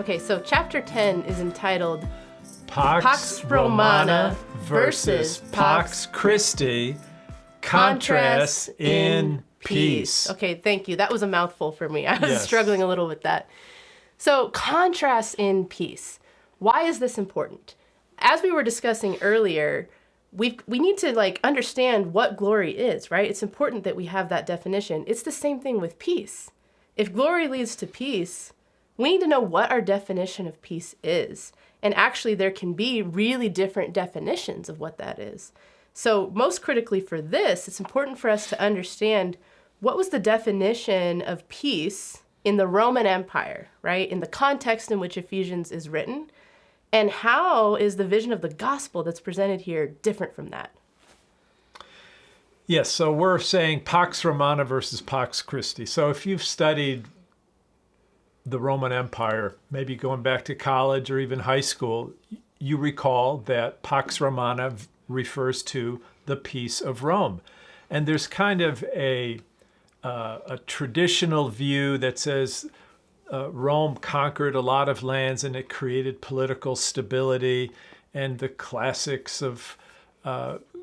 Okay, so chapter 10 is entitled Pax Romana versus Pax Christi, contrast in peace. Okay, thank you. That was a mouthful for me. I was Yes. struggling a little with that. So, contrast in peace. Why is this important? As we were discussing earlier, we need to understand what glory is, right? It's important that we have that definition. It's the same thing with peace. If glory leads to peace, we need to know what our definition of peace is. And actually, there can be really different definitions of what that is. So most critically for this, it's important for us to understand what was the definition of peace in the Roman Empire, right? In the context in which Ephesians is written. And how is the vision of the gospel that's presented here different from that? Yes, so we're saying Pax Romana versus Pax Christi. So if you've studied the Roman Empire, maybe going back to college or even high school, you recall that Pax Romana refers to the peace of Rome. And there's kind of a traditional view that says Rome conquered a lot of lands and it created political stability, and the classics of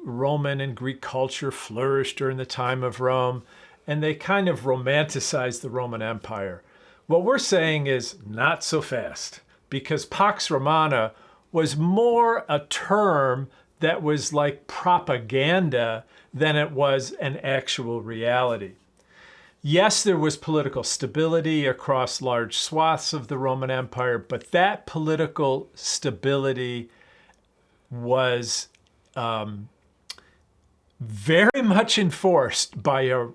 Roman and Greek culture flourished during the time of Rome, and they kind of romanticized the Roman Empire. What we're saying is not so fast, because Pax Romana was more a term that was like propaganda than it was an actual reality. Yes, there was political stability across large swaths of the Roman Empire, but that political stability was very much enforced by a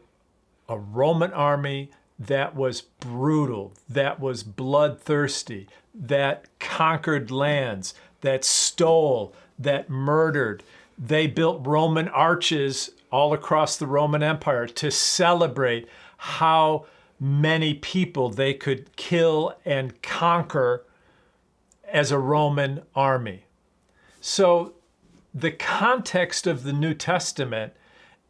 Roman army that was brutal, that was bloodthirsty, that conquered lands, that stole, that murdered. They built Roman arches all across the Roman Empire to celebrate how many people they could kill and conquer as a Roman army. So the context of the New Testament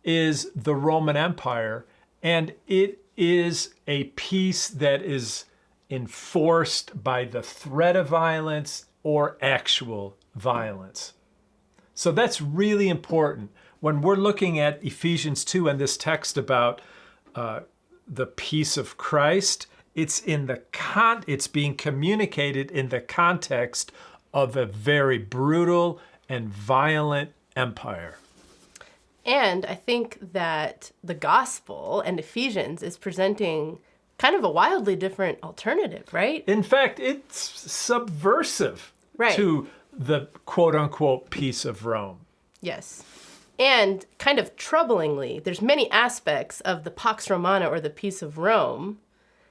is the Roman Empire, and it is a peace that is enforced by the threat of violence or actual violence. So that's really important. When we're looking at Ephesians 2 and this text about the peace of Christ, it's being communicated in the context of a very brutal and violent empire. And I think that the gospel and Ephesians is presenting kind of a wildly different alternative, right? In fact, it's subversive to the quote-unquote peace of Rome. Yes. And kind of troublingly, there's many aspects of the Pax Romana or the peace of Rome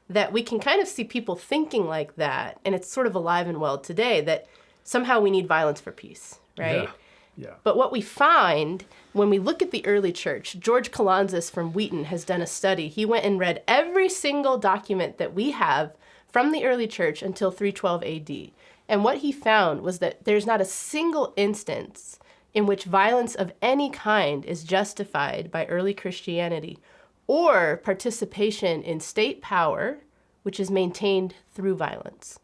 that we can kind of see people thinking like that, and it's sort of alive and well today, that somehow we need violence for peace, right? Yeah. But what we find when we look at the early church, George Kalantzis from Wheaton has done a study. He went and read every single document that we have from the early church until 312 AD. And what he found was that there's not a single instance in which violence of any kind is justified by early Christianity or participation in state power, which is maintained through violence.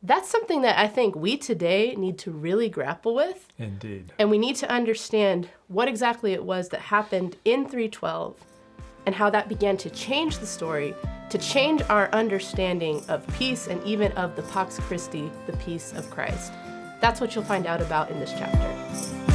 That's something that I think we today need to really grapple with. Indeed. And we need to understand what exactly it was that happened in 312 and how that began to change the story, to change our understanding of peace and even of the Pax Christi, the peace of Christ. That's what you'll find out about in this chapter.